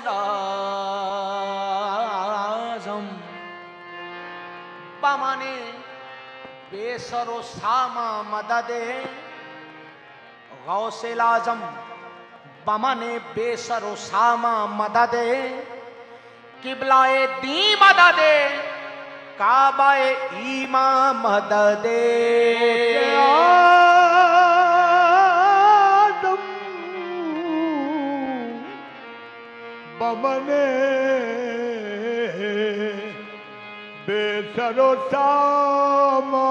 लाज़म बमने बेसरो सामा मददे गौसे लाज़म बमने बेसरो सामा मददे किबलाए दी मददे काबाए ईमा मददे बमने बेसरो सामा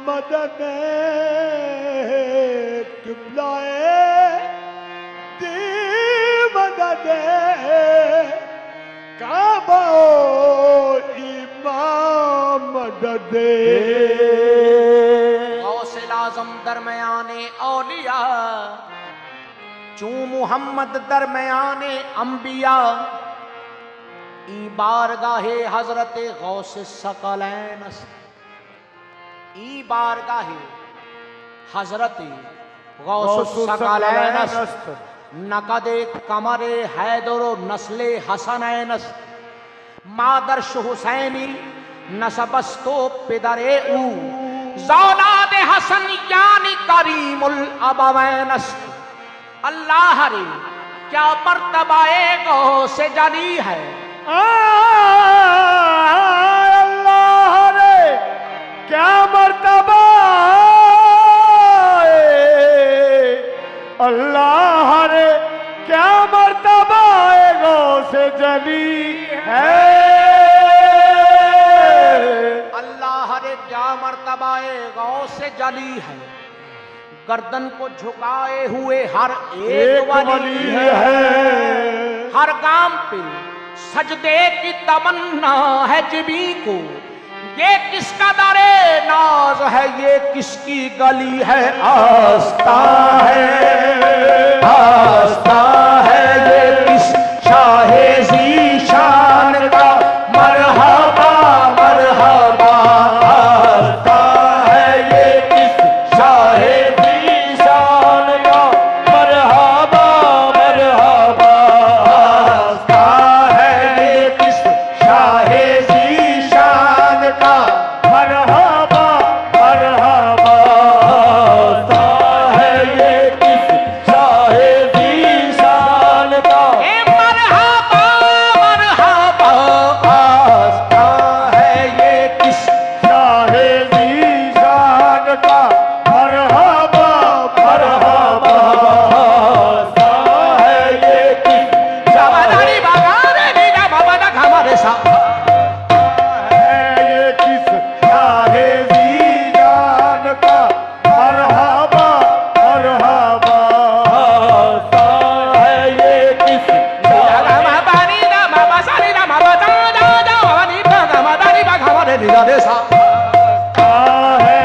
मददे किबलाए दी मददे काबा इमाम मददे गौसे लाज़म दरमियाने औलिया चू मुहम्मद दरमियाने अंबिया ई बारगाहे हजरत गौसे सकलैन ई बारगाहे हजरत गौसे सकलैन नकदे कमरे हैदरो नस्ले हसनैनस मादर्श हुसैनी नसबस्तो पिदरे ऊ ज़ौलाद हसन यानी करीमुल अबवैनस अल्लाह रे क्या मर्तबाए गौसे जली है अल्लाह रे क्या मर्तबा अल्लाह रे क्या मर्तबा गौसे जली है अल्लाह रे क्या मर्तबाए गौसे जली है गर्दन को झुकाए हुए हर एक वली है हर गाम पे सजदे की तमन्ना है जिबी को ये किसका दरे नाज है ये किसकी गली है आस्था है ये किस शाहे ज़ीशान का मरहबा मरहबा आस्था है ये किस शाहे ज़ीशान का मरहबा मरहबा आस्था है ये किस शाहे ज़ीशान का मरहबा मरहबा आस्था है ये किस शाहे ज़ीशान का मरहबा मरहबा आस्था है ये किस शाहे ज़ीशान का मरहबा मरहबा आस्था है ये किस शाबादारी बागारे नीना बाबा ना हमारे साथ है ये किस शाहे ज़ीशान का मरहबा मरहबा आस्था है ये किस शाबादारी ना बाबा सारी ना बाबा दा दा दा बाबा नी बाबा दानी बाबा हमारे नीना दे सा है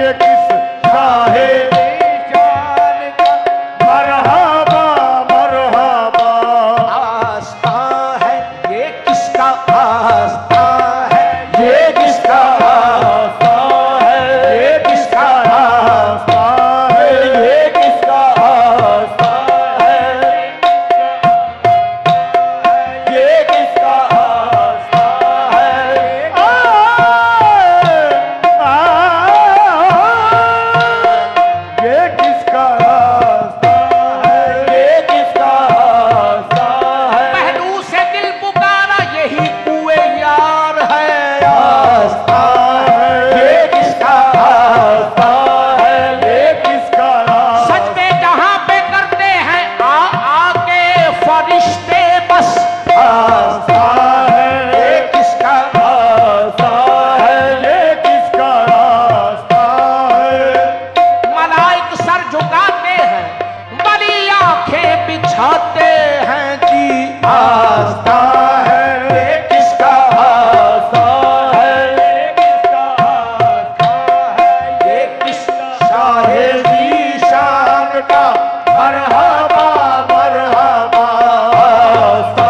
ये किस शाहे ज़ीशान का मरहबा मरहबा आस्था है ये किसका आस्था है ये किसका आस्था है ये किसका आस्था है ये किसका आस्था है ये किसका आस्था है ये किसका रास्ता है ये किसका आस्था है पहलू से दिल पुकारा यही कुए यार है आस्था है ये किसका आस्था है ये किसका रास्ता सजदे जहां पे करते हैं आके फरिश्ते बस आस्था है ये किसका आस्था है ये किसका रास्ता है मलाइक सर झुकाते हैं बली आंखें बिछाते हैं जी आस्था है ये किसका आस्था है ये किसका आस्था है ये किस शाहे ज़ीशान का मरहबा मरहबा आस्था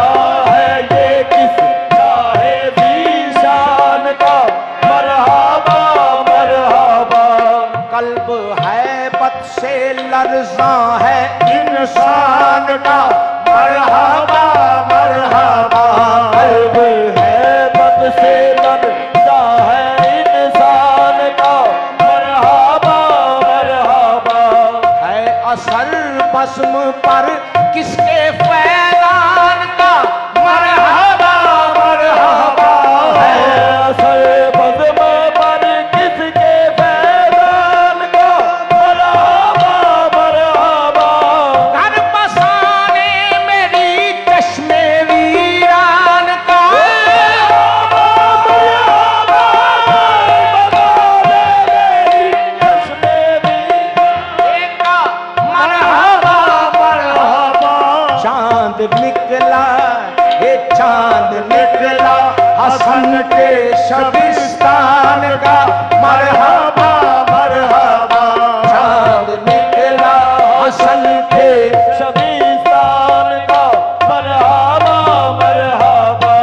है ये किस शाहे ज़ीशान का मरहबा मरहबा कल्ब है बद से लर्ज़ां है इंसान का मरहबा मरहबा। कल्ब है बद से बनता है इंसान का, मरहबा मरहबा। है असर भस्म पर किसके फैलान का, मरहबा मरहबा। है असर बज़्म पर किसके फैज़ान का, मरहबा मरहबा। घर बसाने मेरी चश्मे वीरान का, का मरहबा मरहबा। चांद निकला, ये चांद निकला हसन के शबिस्तान का, मरहबा मरहबा। चांद निकला हसन के शबीस्तान का, मरहबा मरहबा।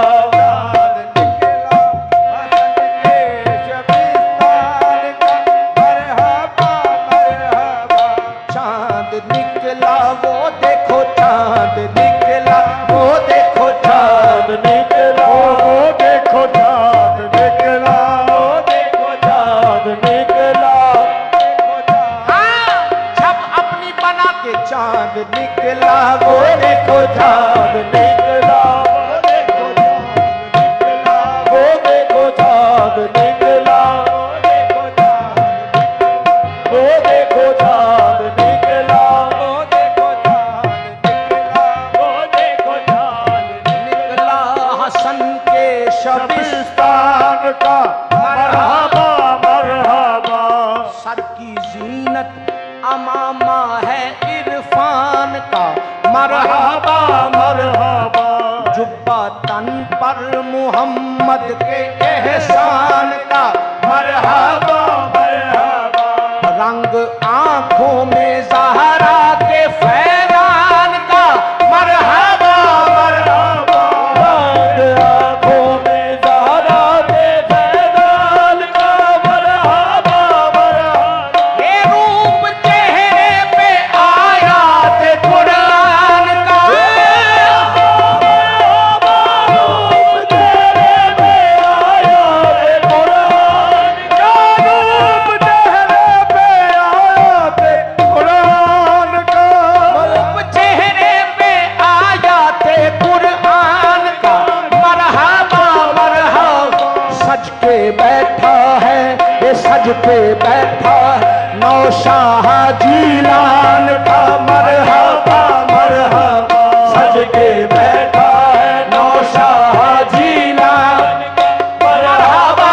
चांद निकला वो देखो चांद निकला, वो देखो चांद निकला, वो देखो चाँद निकला, देखो चाँद निकला। हाँ, जब अपनी बना के चांद निकला, वो देखो चाँद निकला, वो देखो चाँद निकला, वो देखो चाँद निकला, वो देखो चाँद निकला हसन के शबिस्तान शबिस्तान का, मरहबा मरहबा। सर की जीनत अमामा है इरफान का, मरहबा मरहबा। जुब्बा तन पर मुहम्मद के एहसान का, मरहबा मरहबा। रंग आंखों में ज़हरा के फैलान का, मरहबा मरहबा। रंग आँखों में ज़हरा के फैज़ान का, मरहबा मरहबा। ये रूप चेहरे पे आयात कुरान का, रूप चेहरे पे आयात कुरान का, मरहबा मरहबा। सज के बैठा है, ये सज के बैठा है नौशाह जीलान का, मरहबा मरहबा। सज के बैठा है नौशाह जीलान का, मरहबा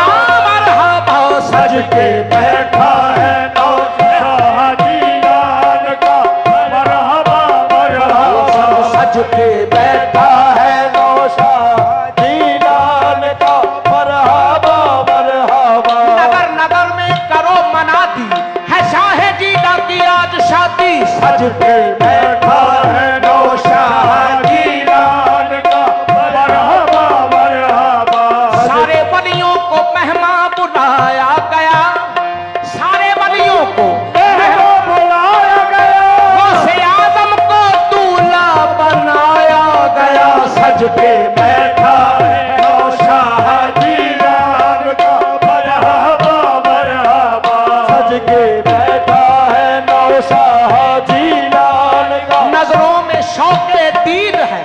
मरहबा। सज के बैठा है नौशाह जीलान का, मरहबा मरहबा। सज के बैठा है नौशाह जीलान का, मरहबा मरहबा। नगर नगर में करो मनाती है शाहे जीदा की आज शादी, सज के बैठा है नौशाह जीलान का, मरहबा मरहबा। सारे वलियों को मेहमान बुलाया गया, सारे वलियों को मेहमान बुलाया गया, गौसे आजम को दूल्हा बनाया गया, सज के बैठा है नौशाह जीलान का, मरहबा मरहबा। सज के बैठा है नौशाह जीलान का। नजरों में शौके दीद है,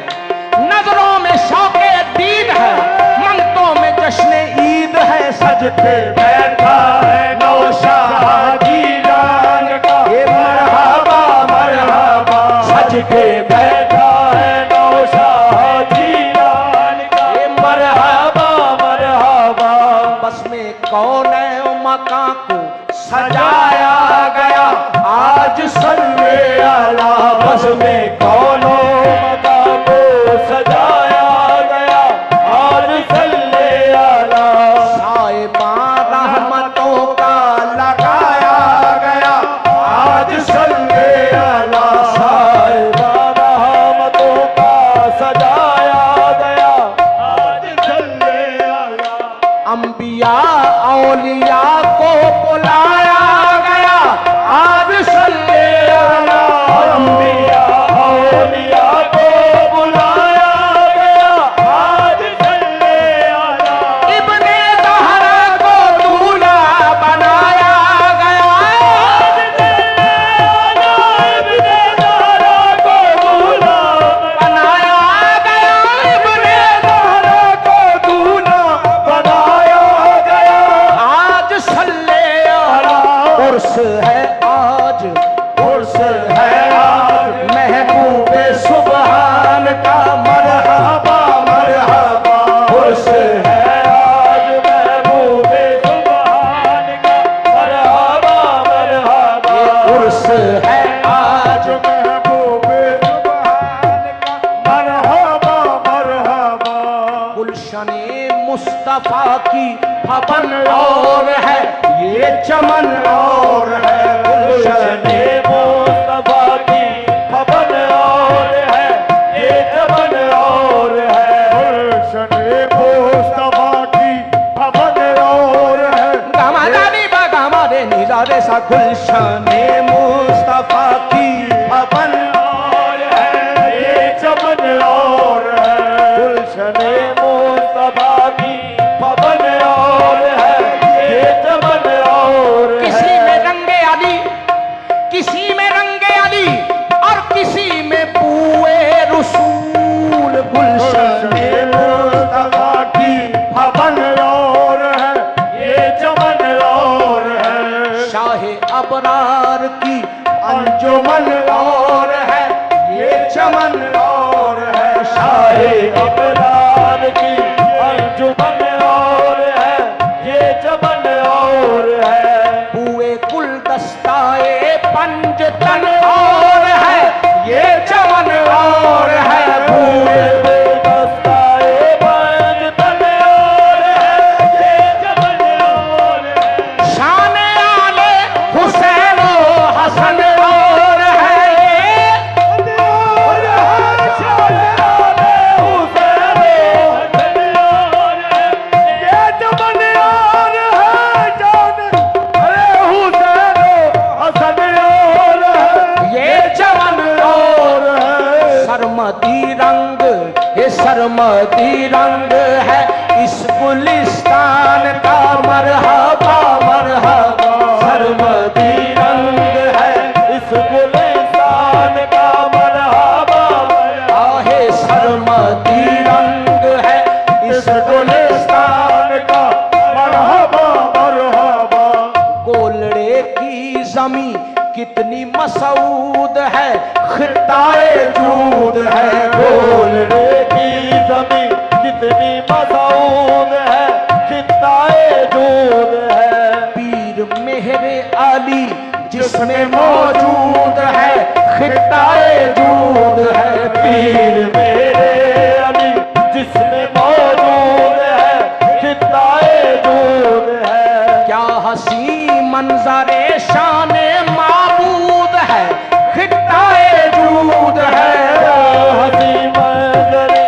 नजरों में शौके दीद है, मंगतों में जश्न ईद है, सज के बैठा है नौशाह जीलान का, ये मरहबा मरहबा। सज के बैठा है नौशाह जीलान का, ये मरहबा मरहबा। बस में कौन है मकां को सजाया गया, आज सल्ले अला बस में कौनो मका को सजाया गया, आज सल्ले अला। साहिबा रहमतों का लगाया गया, आज सल्ले अला साहिबा रहमतों का सजाया गया, आज सल्ले अला। अंबिया औलिया को बुलाया गया, आज सल्ले अला अंबिया उर्स है आज, उर्स है आज महबूबे सुबहान का मरहबा मरहबा। उर्स है आज महबूबे सुभान का मरहबा मरहबा। उर्स है आज महबूबे सुभान का मरहबा मरहबा। गुलशने मुस्तफा की भवन और है ये चमन और है। गुलशने मुस्तफा की भवन और है ये चमन और है। गुलशने मुस्तफा की भवन और है गामादानी बा गामादे नीला रे सा गुलशने मुस्तफा की भवन और है ये चमन और है। गुलशने मुस्तफा की भवन और है ये चमन और किसी है। में रंगे अली, किसी में रंगे अली और किसी में पूए रसूल। गुलशने मुस्तफा की भवन और है ये चमन और है। शाहे अबरार की अंजुमन और है ये चमन और है। शाहे अबरार की अंजुमन और है ये चमन और है। पूए गुलदस्ताए पंजतन और है ये चमन और है। पूए गुलदस्ताए पंजतन और है ये चमन और है। शान आले हुसैन ओ हसन और है ये। और है शान आले हुसैन हसन और है ये चमन और है। जान अरे हुसैन हसन और है ये चमन और है। सरमदी रंग, ये सरमदी रंग है इस गुलिस्तान का मरहबा मरहबा। सरमदी रंग है इस गुलिस्तान का मरहबा मरहबा। आहे सरमदी रंग है इस गुलिस्तान का मरहबा मरहबा। गोलड़े की जमी कितनी मसऊद है खिताए जूद है। गोलड़े की जमीन कितनी मसऊद है खिताए जूद है। पीर मेहरे अली जिसमें मौजूद है खिताए जूद है। पीर मेरे अली जिसमें मौजूद है खिताए जूद है। क्या हसी मंजरे शान माबूद है खिताए जूद है। हसी मंजरी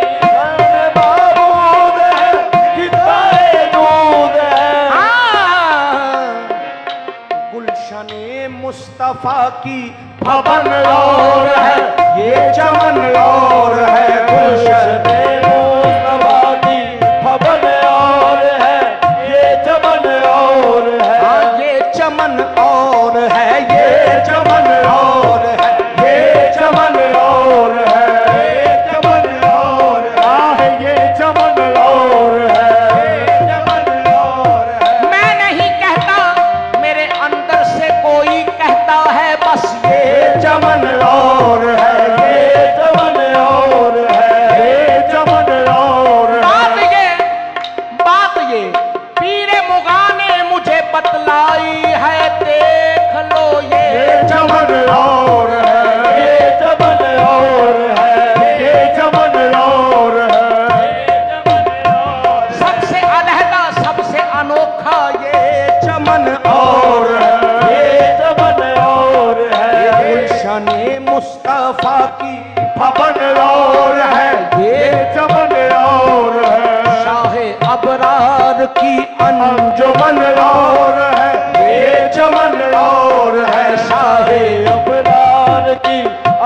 बारूद है खिताए जूद है। गुलशने मुस्तफा की भवन और है ये चमन और है। गुलशने मुस्तफा की भवन और है ये चमन और है। हाँ, ये चमन और है ये चमन और है ये चमन और है। ये चमन और है ये चमन और है। ये चमन और है। मैं नहीं कहता, मेरे अंदर से कोई कहता है बस ये चमन और है। ये चमन और है ये चमन और है। बात ये पीरे मुगा ने मुझे बतलाई है। देख लो ये चमन और है ये चमन और है। ये चमन और है। सबसे अलहदा सबसे अनोखा ये चमन और है ये चमन और है। गुलशने मुस्तफा की भवन और है ये चमन और है। शाहे अबरार की अंजुमन और है ये चमन और है। शाहे अबरार की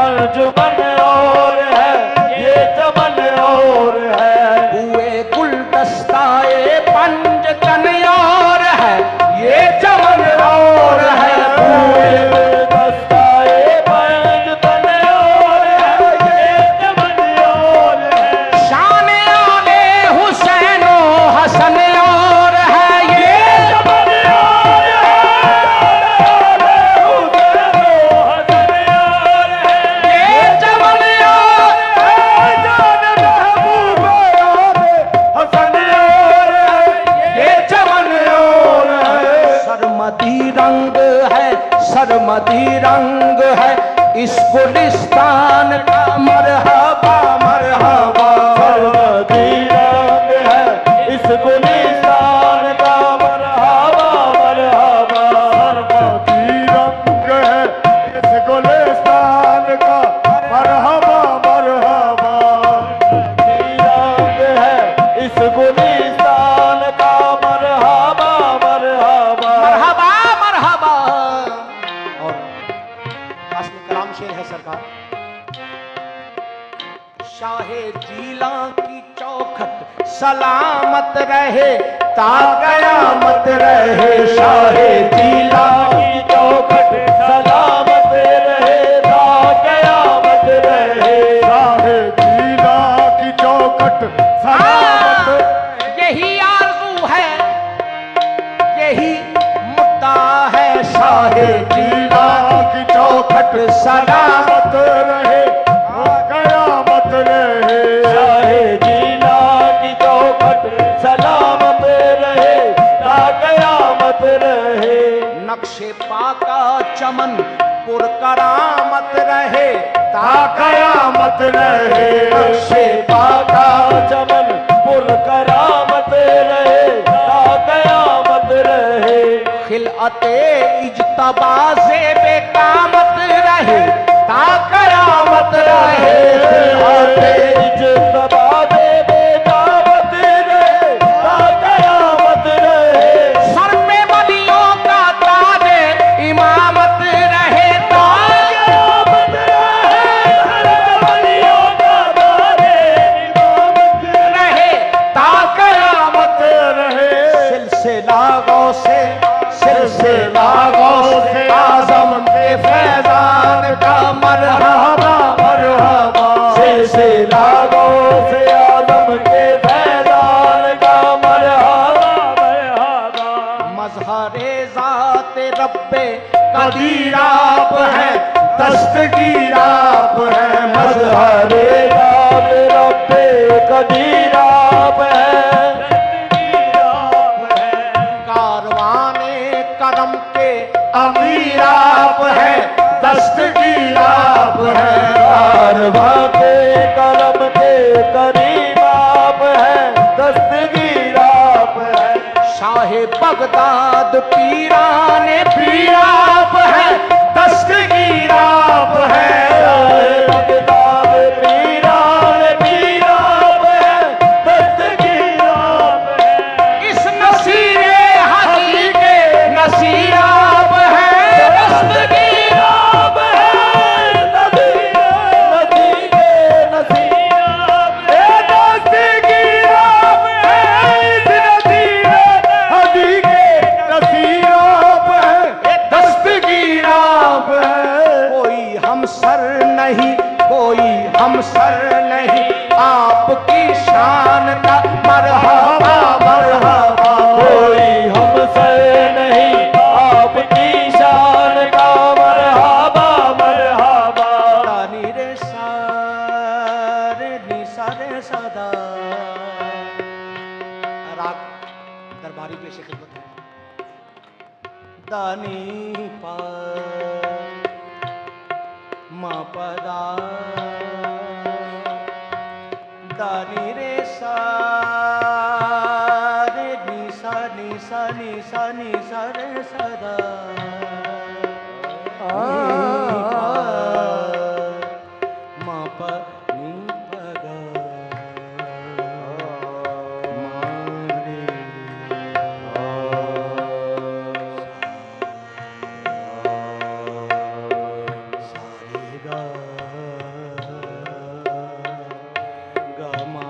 अंजुमन और है ये चमन और है। हुए गुलदस्ताए पंजतन और है ये चमन और है। हुए गुलदस्ताए पंजतन और है ये चमन और है। शान आले हुसैन ओ हसन और है ये चमन सरमदी रंग है, सरमदी रंग है इस गुलिस्तान का। मरहबा मरहबा सरमदी रंग है इस गुलिस्तान का। मरहबा मरहबा सरमदी रंग है इस गुलिस्तान का। मरहबा मरहबा सरमदी रंग है इस गुलिस्तान का। मरहबा मरहबा मरहबा मरहबा। और पास में कलाम शेर है सरकार। शाहे जीला की चौखट सलामत रहे ता कयामत रहे। शाहे जीला की चौखट सलामत रहे ता कयामत रहे। शाहे जीला की चौखट सलामत रहे। यही आरज़ू है, यही मुद्दा है। शाहे जीला की चौखट सलामत रहे ता कयामत रहे। शाहे जीला की चौखट सलामत रहे ता कयामत रहे। नक्शे पाका चमन पुर करामत रहे ता कयामत रहे। नक्शे पाका चमन पुर करामत रहे ता कयामत रहे। खिलअते इज्तबाज़े बेकामत रहे ता कयामत रहे। खिलअते इज्तबाज़े बेकामत रहे ता कयामत रहे। सर पे वलियों का ताजे इमामत रहे ता कयामत रहे। सर पे वलियों का ताजे इमामत रहे ता कयामत रहे। सिलसिला गौ से आज़म के फैज़ान का। मरहबा मरहबा सिलसिला गौसे आज़म के फैज़ान का। मरहबा मरहबा मज़हरे ज़ाते रब्बे कदीर आप है, दस्तगीर आप है। मज़हरे ज़ात रब्बे कदीर आप है, दस्तगीर आप है। कारवाने करम के अमीर आप है, दस्तगीर आप है। कारवां के करम के करीम आप है, दस्तगीर आप है। शाहे बगदाद पीराने पीर आप है, दस्तगीर आप है। बगदाद पीरान पीर आप है, दस्तगीर आप है। इस नसीरे हदी के नसीर आप है, दस्तगीर आप है। नदी के नसीर आप है, दस्तगीर आप है। इस नदी के नसीर आप है, दस्तगीर आप है। कोई हमसर नहीं, कोई हमसर नहीं आपकी शान का। मरहबा मरहबा कोई हमसे नहीं आपकी शान का। मरहबा मरहबा दानी रे सारे नी सारे सदा। राग दरबारी पेशे खिदमत है। दानी पा मा पदा दानी रे सा रे नी सा नी सा नी सा नी सा रे सदा। मा प नी प गा मा रे सा रे गा गा मा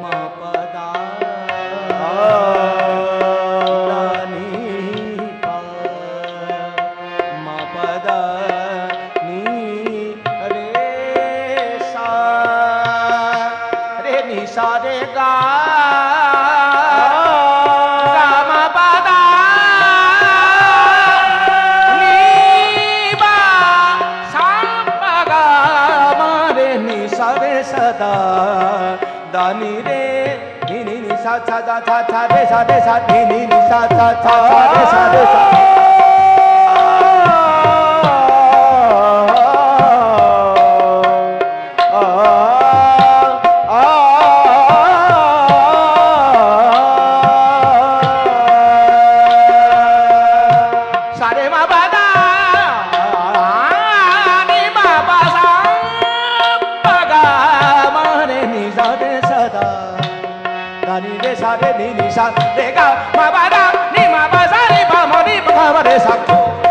मा प दा नी पा मा प दा नी रे सा रे नी सा रे गा गा मा प दा नी बा सा प गा मा रे नी सा रे सदा दानी रे नी नी नी सा सा रे सा नी नी नी सा रे सा रे गा मा बा दा नी मा बा सा रे बा म नी बा रे सा